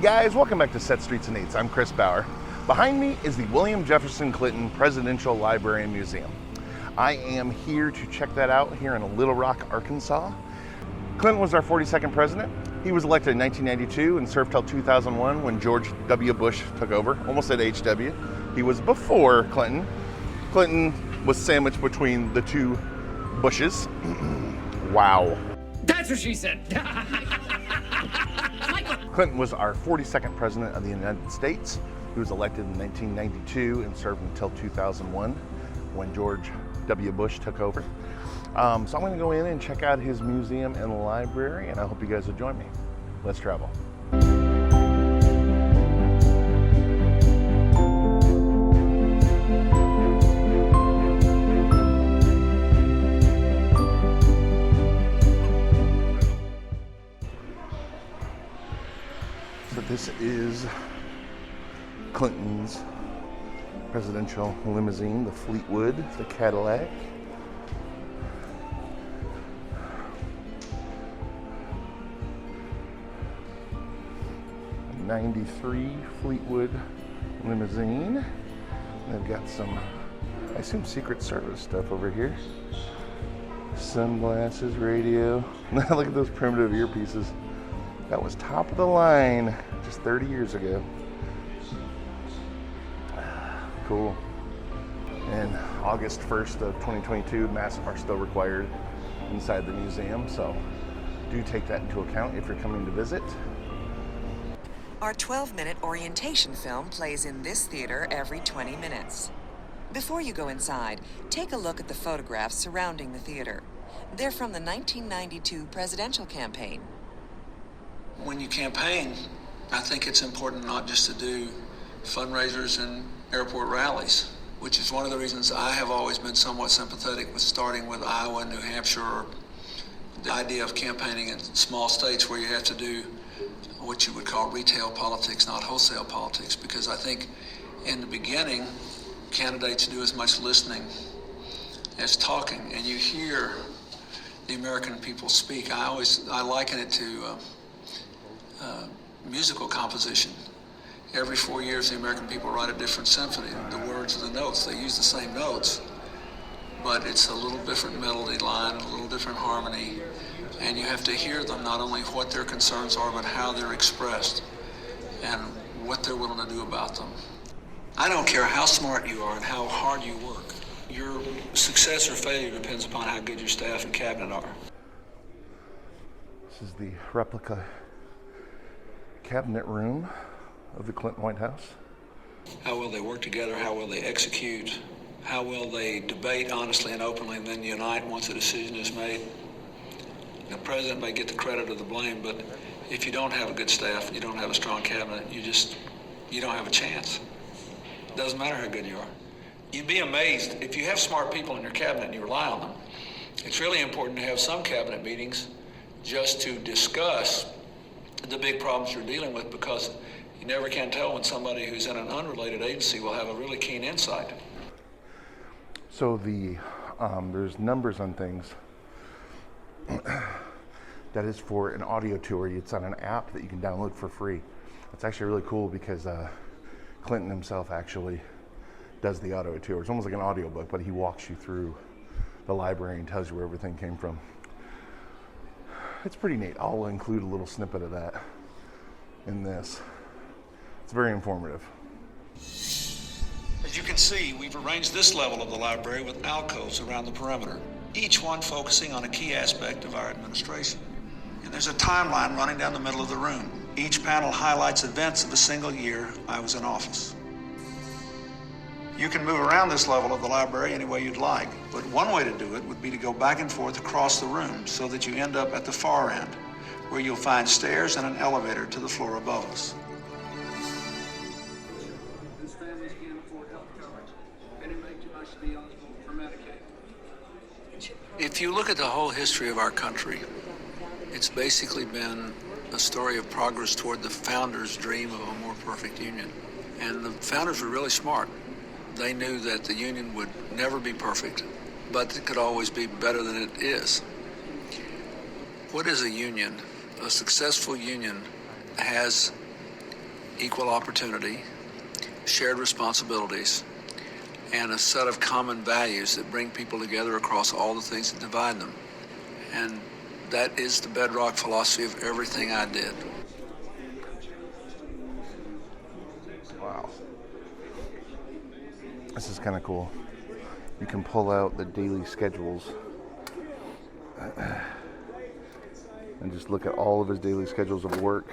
guys, welcome back to Set Streets and Eights. I'm Chris Bauer. Behind me is the William Jefferson Clinton Presidential Library and Museum. I am here to check that out here in Little Rock, Arkansas. Clinton was our 42nd president. He was elected in 1992 and served till 2001 when George W. Bush took over. Almost said HW. He was before Clinton. Clinton was sandwiched between the two Bushes. Wow. That's what she said. Clinton was our 42nd president of the United States. He was elected in 1992 and served until 2001 when George W. Bush took over. So I'm going to go in and check out his museum and library, and I hope you guys will join me. Let's travel. So this is Clinton's presidential limousine, the Fleetwood, the Cadillac. A 93 Fleetwood limousine. They've got some, I assume, Secret Service stuff over here. Sunglasses, radio. Look at those primitive earpieces. That was top of the line just 30 years ago. Cool. And August 1st of 2022, masks are still required inside the museum, so do take that into account if you're coming to visit. Our 12-minute orientation film plays in this theater every 20 minutes. Before you go inside, take a look at the photographs surrounding the theater. They're from the 1992 presidential campaign. When you campaign, I think it's important not just to do fundraisers and airport rallies, which is one of the reasons I have always been somewhat sympathetic with starting with Iowa and New Hampshire, or the idea of campaigning in small states where you have to do what you would call retail politics, not wholesale politics, because I think in the beginning, candidates do as much listening as talking, and you hear the American people speak. I liken it to musical composition. Every 4 years, the American people write a different symphony. The words and the notes, they use the same notes, but it's a little different melody line, a little different harmony, and you have to hear them, not only what their concerns are, but how they're expressed and what they're willing to do about them. I don't care how smart you are and how hard you work. Your success or failure depends upon how good your staff and cabinet are. This is the replica cabinet room of the Clinton White House. How well they work together, how well they execute, how well they debate honestly and openly and then unite once a decision is made. The president may get the credit or the blame, but if you don't have a good staff, you don't have a strong cabinet, you don't have a chance. It doesn't matter how good you are. You'd be amazed if you have smart people in your cabinet and you rely on them. It's really important to have some cabinet meetings just to discuss the big problems you're dealing with, because you never can tell when somebody who's in an unrelated agency will have a really keen insight. So there's numbers on things. That is for an audio tour. It's on an app that you can download for free. It's actually really cool because Clinton himself actually does the audio tour. It's almost like an audiobook, but he walks you through the library and tells you where everything came from. It's pretty neat. I'll include a little snippet of that in this. It's very informative. As you can see, we've arranged this level of the library with alcoves around the perimeter, each one focusing on a key aspect of our administration. And there's a timeline running down the middle of the room. Each panel highlights events of a single year I was in office. You can move around this level of the library any way you'd like, but one way to do it would be to go back and forth across the room so that you end up at the far end, where you'll find stairs and an elevator to the floor above us. If you look at the whole history of our country, it's basically been a story of progress toward the founders' dream of a more perfect union. And the founders were really smart. They knew that the union would never be perfect, but it could always be better than it is. What is a union? A successful union has equal opportunity, shared responsibilities, and a set of common values that bring people together across all the things that divide them. And that is the bedrock philosophy of everything I did. Wow. This is kind of cool. You can pull out the daily schedules and just look at all of his daily schedules of work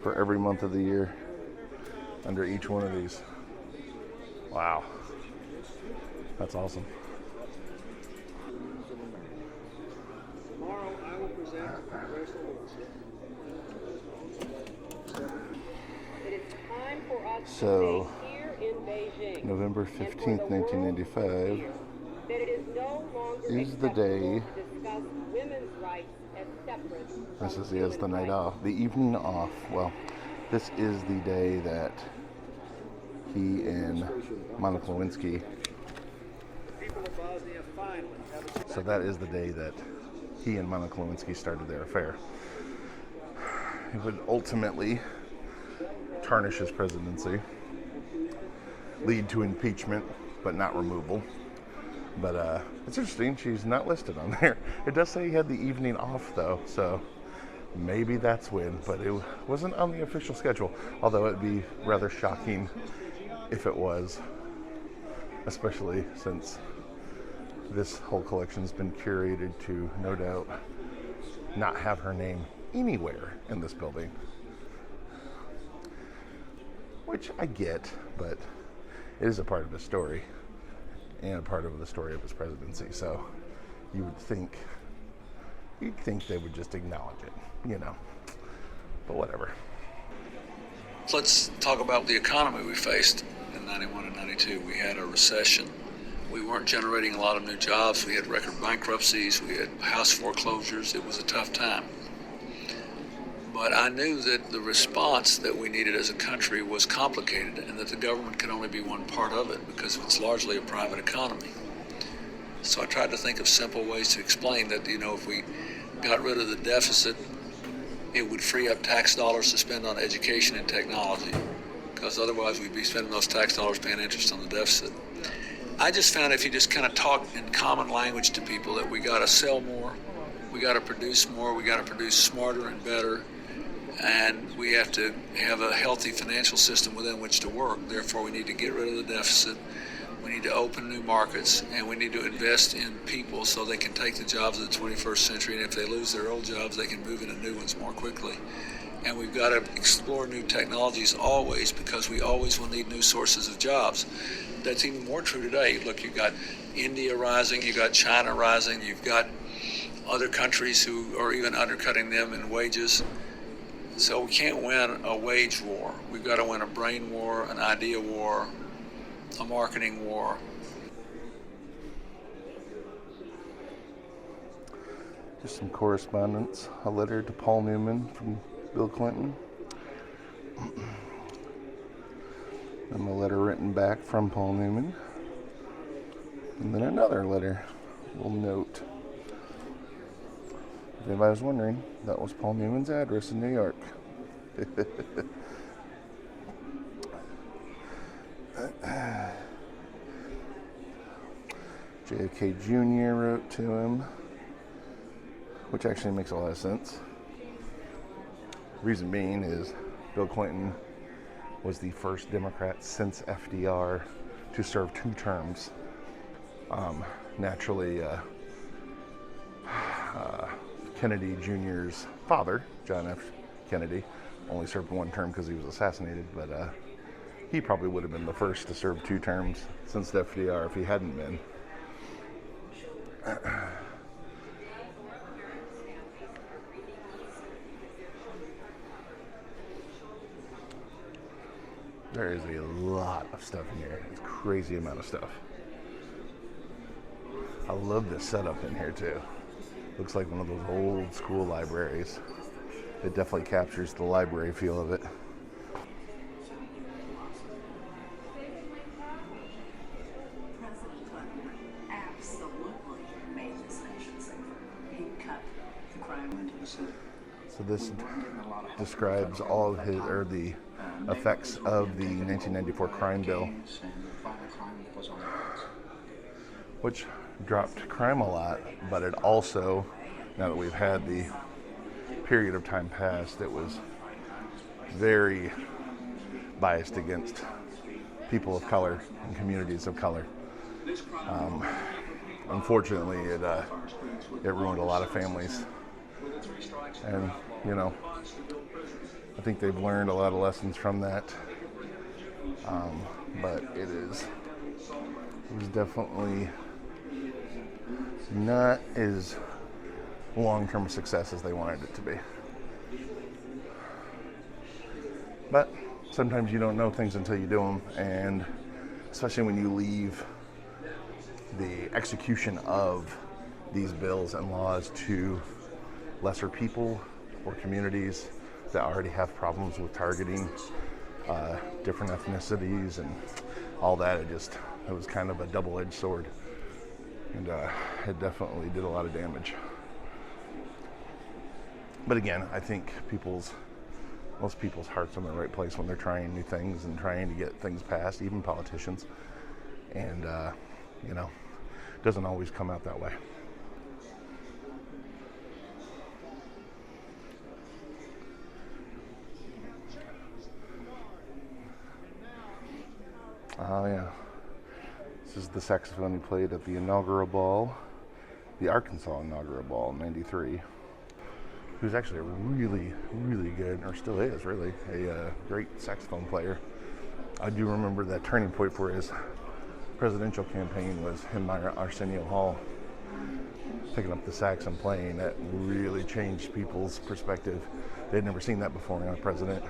for every month of the year under each one of these. Wow. That's awesome. Tomorrow I will present So, November 15th, 1995 is the day. This is the night off, the evening off. Well, this is the day that he and Monica Lewinsky. So that is the day that he and Monica Lewinsky started their affair. It would ultimately tarnish his presidency, lead to impeachment, but not removal. But it's interesting, she's not listed on there. It does say he had the evening off, though, so maybe that's when, but it wasn't on the official schedule, although it'd be rather shocking if it was, especially since this whole collection's been curated to, no doubt, not have her name anywhere in this building. Which I get, but it is a part of his story and a part of the story of his presidency. So you'd think they would just acknowledge it, but whatever. Let's talk about the economy we faced in 91 and 92. We had a recession. We weren't generating a lot of new jobs. We had record bankruptcies. We had house foreclosures. It was a tough time. But I knew that the response that we needed as a country was complicated and that the government could only be one part of it because it's largely a private economy. So I tried to think of simple ways to explain that, if we got rid of the deficit, it would free up tax dollars to spend on education and technology, because otherwise we'd be spending those tax dollars paying interest on the deficit. I just found if you just kind of talk in common language to people that we got to sell more, we got to produce more, we got to produce smarter and better, and we have to have a healthy financial system within which to work. Therefore, we need to get rid of the deficit. We need to open new markets, and we need to invest in people so they can take the jobs of the 21st century, and if they lose their old jobs, they can move into new ones more quickly. And we've got to explore new technologies always, because we always will need new sources of jobs. That's even more true today. Look, you've got India rising, you've got China rising, you've got other countries who are even undercutting them in wages. So we can't win a wage war. We've got to win a brain war, an idea war, a marketing war. Just some correspondence. A letter to Paul Newman from Bill Clinton. And a letter written back from Paul Newman. And then another letter. We'll note. If anybody was wondering, that was Paul Newman's address in New York. JFK Jr. wrote to him, which actually makes a lot of sense. Reason being is Bill Clinton was the first Democrat since FDR to serve 2 terms. Naturally, Kennedy Jr.'s father, John F. Kennedy, only served 1 term because he was assassinated, but he probably would have been the first to serve 2 terms since FDR if he hadn't been. There is a lot of stuff in here. It's a crazy amount of stuff. I love this setup in here too. Looks like one of those old school libraries. It definitely captures the library feel of it. President Clinton absolutely made this nation safer. He cut the crime into the city. So this describes all of his, or the effects of the 1994 crime bill, which dropped crime a lot, but it also, now that we've had the period of time passed, it was very biased against people of color and communities of color. Unfortunately, it ruined a lot of families, and I think they've learned a lot of lessons from that. But it was definitely not as long-term success as they wanted it to be. But sometimes you don't know things until you do them, and especially when you leave the execution of these bills and laws to lesser people or communities that already have problems with targeting different ethnicities and all that. It was kind of a double-edged sword, and it definitely did a lot of damage. But again, I think most people's hearts are in the right place when they're trying new things and trying to get things passed, even politicians. And it doesn't always come out that way. Oh yeah, this is the saxophone he played at the inaugural ball, the Arkansas inaugural ball in '93. He was actually a really, really good, or still is really, a great saxophone player. I do remember that turning point for his presidential campaign was him at Arsenio Hall picking up the sax and playing. That really changed people's perspective. They'd never seen that before in a president.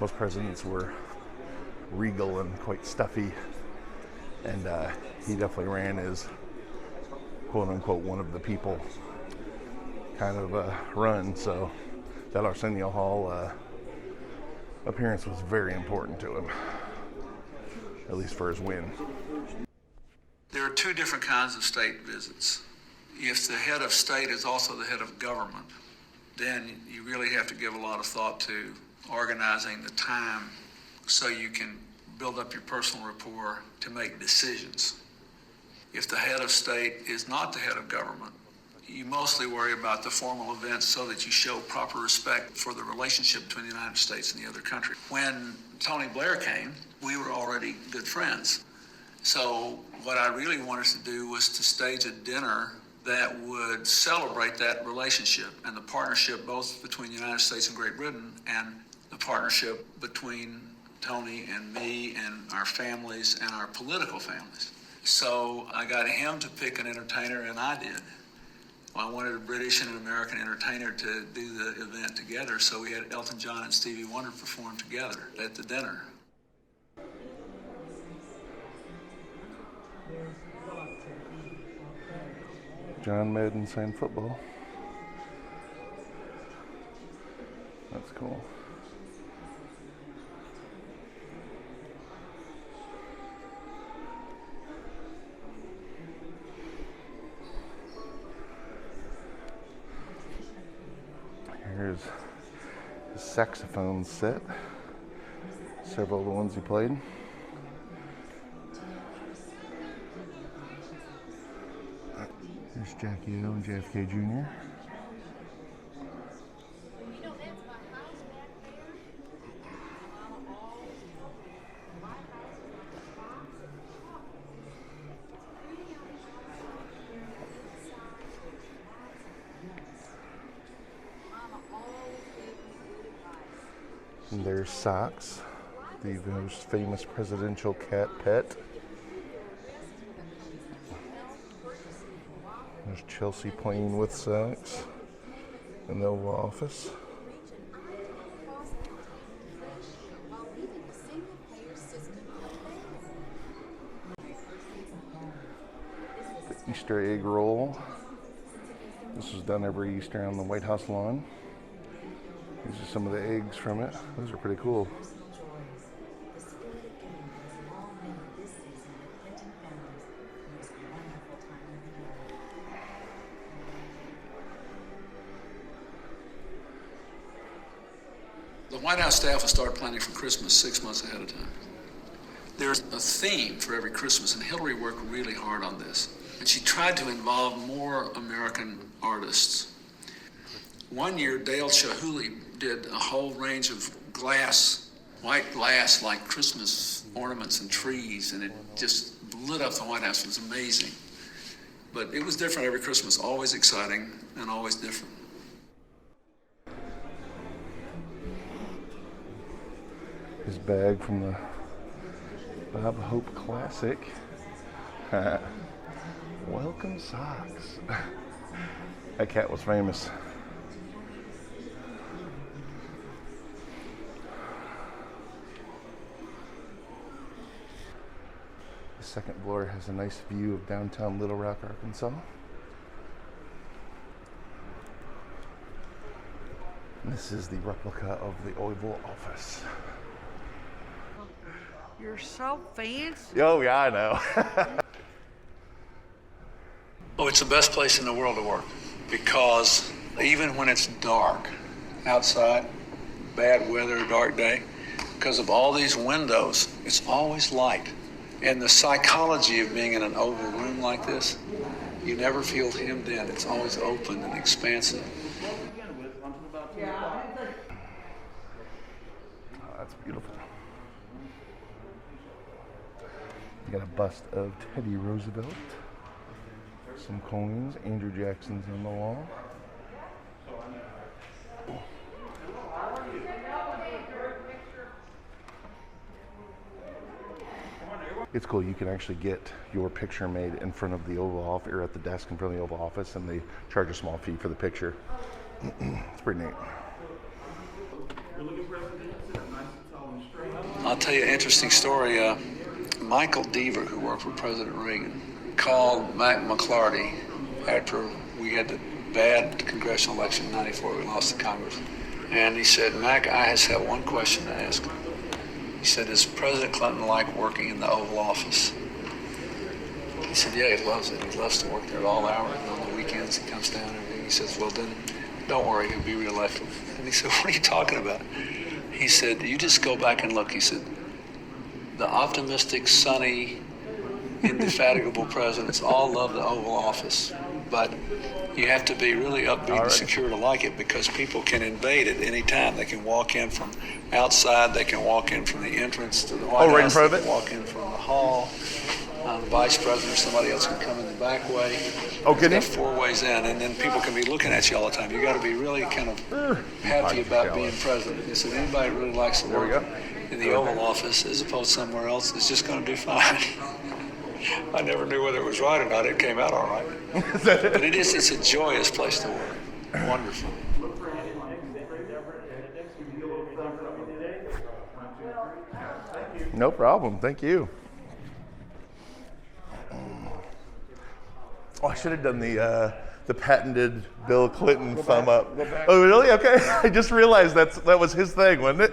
Most presidents were regal and quite stuffy, and he definitely ran as quote-unquote one of the people kind of run. So that Arsenio Hall appearance was very important to him, at least for his win. There are two different kinds of state visits. If the head of state is also the head of government, then you really have to give a lot of thought to organizing the time so you can build up your personal rapport to make decisions. If the head of state is not the head of government, you mostly worry about the formal events so that you show proper respect for the relationship between the United States and the other country. When Tony Blair came, we were already good friends. So what I really wanted to do was to stage a dinner that would celebrate that relationship and the partnership both between the United States and Great Britain, and the partnership between Tony and me and our families and our political families. So I got him to pick an entertainer, and I did. Well, I wanted a British and an American entertainer to do the event together, so we had Elton John and Stevie Wonder perform together at the dinner. John Madden signed football. That's cool. Here's his saxophone set. Several of the ones he played. Here's Jackie O and JFK Jr. And there's Socks, the most famous presidential cat pet. There's Chelsea playing with Socks in the Oval Office. The Easter egg roll. This was done every Easter on the White House lawn. These are some of the eggs from it. Those are pretty cool. The White House staff will start planning for Christmas 6 months ahead of time. There's a theme for every Christmas, and Hillary worked really hard on this. And she tried to involve more American artists. One year, Dale Chihuly did a whole range of glass, white glass, like Christmas ornaments and trees, and it just lit up the White House. It was amazing. But it was different every Christmas, always exciting and always different. His bag from the Bob Hope Classic. Welcome socks. That cat was famous. The second floor has a nice view of downtown Little Rock, Arkansas. And this is the replica of the Oval Office. You're so fancy. Oh yeah, I know. Oh, it's the best place in the world to work because even when it's dark outside, bad weather, dark day, because of all these windows, it's always light. And the psychology of being in an oval room like this, you never feel hemmed in. It's always open and expansive. Oh, that's beautiful. You got a bust of Teddy Roosevelt. Some coins. Andrew Jackson's on the wall. It's cool. You can actually get your picture made in front of the Oval Office, or at the desk in front of the Oval Office, and they charge a small fee for the picture. It's pretty neat. I'll tell you an interesting story. Michael Deaver, who worked for President Reagan, called Mac McClarty after we had the bad congressional election in '94. We lost the Congress. And he said, Mac, I just have one question to ask. He said, does President Clinton like working in the Oval Office? He said, yeah, he loves it. He loves to work there at all hours. And on the weekends, he comes down and everything. He says, well, then don't worry, he'll be reelected. And he said, what are you talking about? He said, you just go back and look. He said, the optimistic, sunny, indefatigable presidents all love the Oval Office, but you have to be really upbeat and secure to like it because people can invade at any time. They can walk in from outside. They can walk in from the entrance to the White House. Right in front of They it? can walk in from the hall. The vice president or somebody else can come in the back way. Oh, can There's he? 4 ways in, and then people can be looking at you all the time. You got to be really kind of happy about being president. He said anybody who really likes to There we work go. in the Oval Office as opposed to somewhere else is just going to do fine. I never knew whether it was right or not. It came out all right. But it's a joyous place to work. Wonderful. No problem. Thank you. Oh, I should have done the patented Bill Clinton thumb up. Oh, really? Okay. I just realized that was his thing, wasn't it?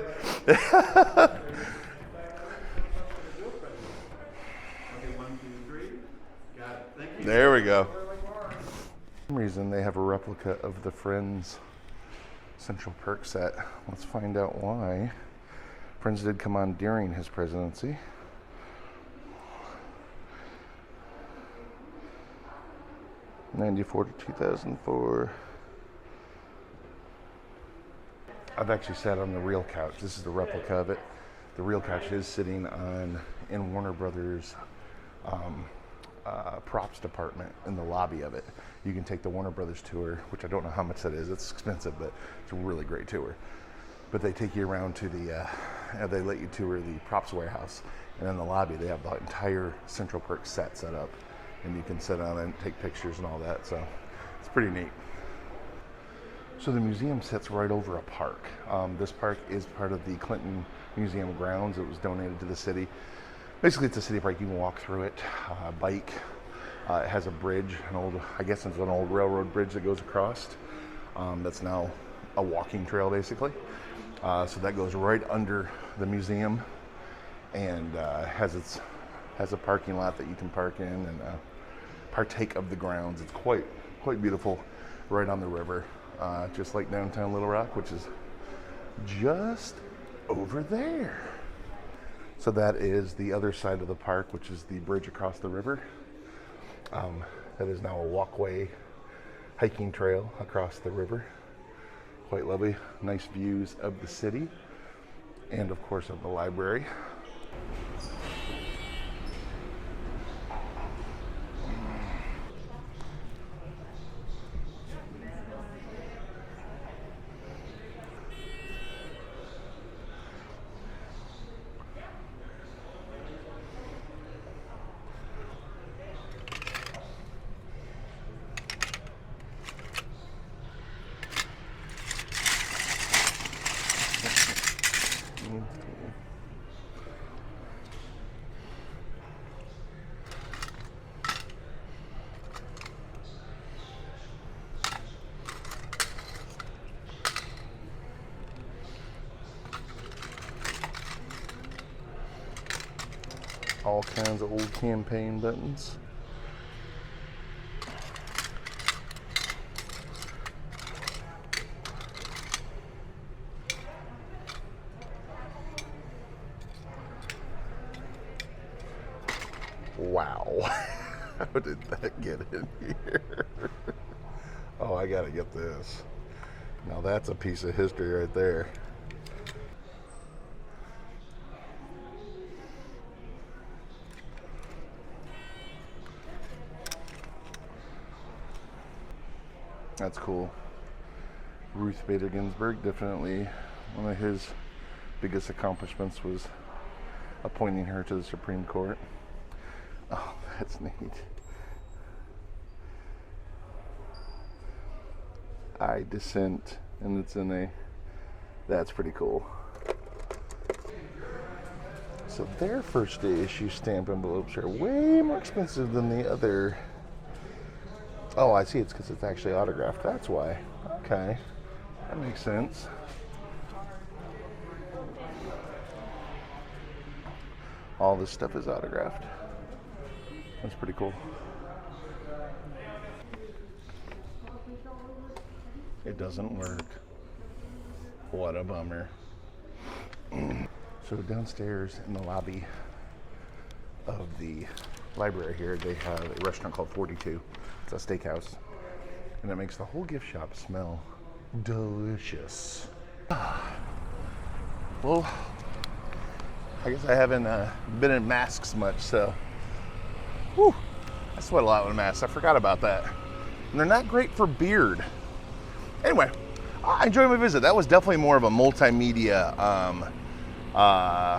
There we go. For some reason they have a replica of the Friends Central Perk set. Let's find out why. Friends did come on during his presidency. '94 to 2004. I've actually sat on the real couch. This is the replica of it. The real couch is sitting in Warner Brothers props department in the lobby of it. You can take the Warner Brothers tour, which I don't know how much that is. It's expensive, but it's a really great tour. But they take you around to they let you tour the props warehouse. And in the lobby, they have the entire Central Perk set set up. And you can sit on it and take pictures and all that. So it's pretty neat. So the museum sits right over a park. This park is part of the Clinton Museum grounds. It was donated to the city. Basically, it's a city park. You can walk through it, bike. It has a bridge, I guess it's an old railroad bridge that goes across. That's now a walking trail, basically. So that goes right under the museum, and has a parking lot that you can park in and partake of the grounds. It's quite beautiful, right on the river, just like downtown Little Rock, which is just over there. So that is the other side of the park, which is the bridge across the river. That is now a walkway hiking trail across the river. Quite lovely, nice views of the city and of course of the library. All kinds of old campaign buttons. Wow, how did that get in here? Oh, I gotta get this. Now that's a piece of history right there. That's cool. Ruth Bader Ginsburg, definitely one of his biggest accomplishments was appointing her to the Supreme Court. Oh, that's neat. I dissent, and it's in a, that's pretty cool. So their first day issue stamp envelopes are way more expensive than the other. Oh, I see, it's because it's actually autographed, that's why. Okay, that makes sense. All this stuff is autographed. That's pretty cool. It doesn't work. What a bummer. So downstairs in the lobby of the library here, they have a restaurant called 42. It's a steakhouse. And it makes the whole gift shop smell delicious. Well, I guess I haven't been in masks much, so. Whew, I sweat a lot with masks. I forgot about that. And they're not great for beard. Anyway, I enjoyed my visit. That was definitely more of a multimedia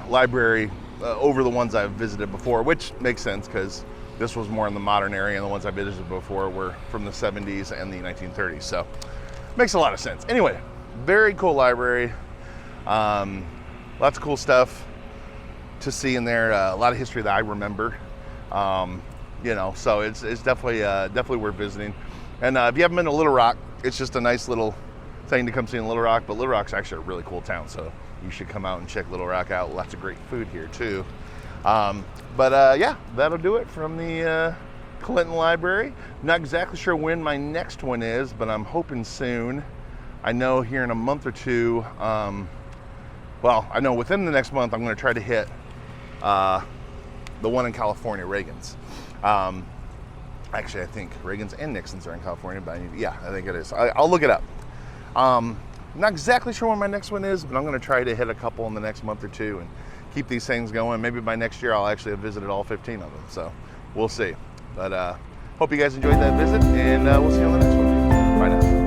library over the ones I've visited before, which makes sense because this was more in the modern area, and the ones I visited before were from the 70s and the 1930s. So makes a lot of sense. Anyway, very cool library. Lots of cool stuff to see in there. A lot of history that I remember. You know, so it's definitely worth visiting. And if you haven't been to Little Rock, it's just a nice little thing to come see in Little Rock. But Little Rock's actually a really cool town, so you should come out and check Little Rock out. Lots of great food here too. Yeah, that'll do it from the Clinton Library. Not exactly sure when my next one is, but I'm hoping soon. I know here in a month or two, well, I know within the next month I'm going to try to hit the one in California, Reagan's. Actually, I think Reagan's and Nixon's are in California, but yeah, I think it is. I'll look it up. Not exactly sure when my next one is, but I'm going to try to hit a couple in the next month or two and keep these things going. Maybe by next year I'll actually have visited all 15 of them, so we'll see. But hope you guys enjoyed that visit, and we'll see you on the next one. Bye now.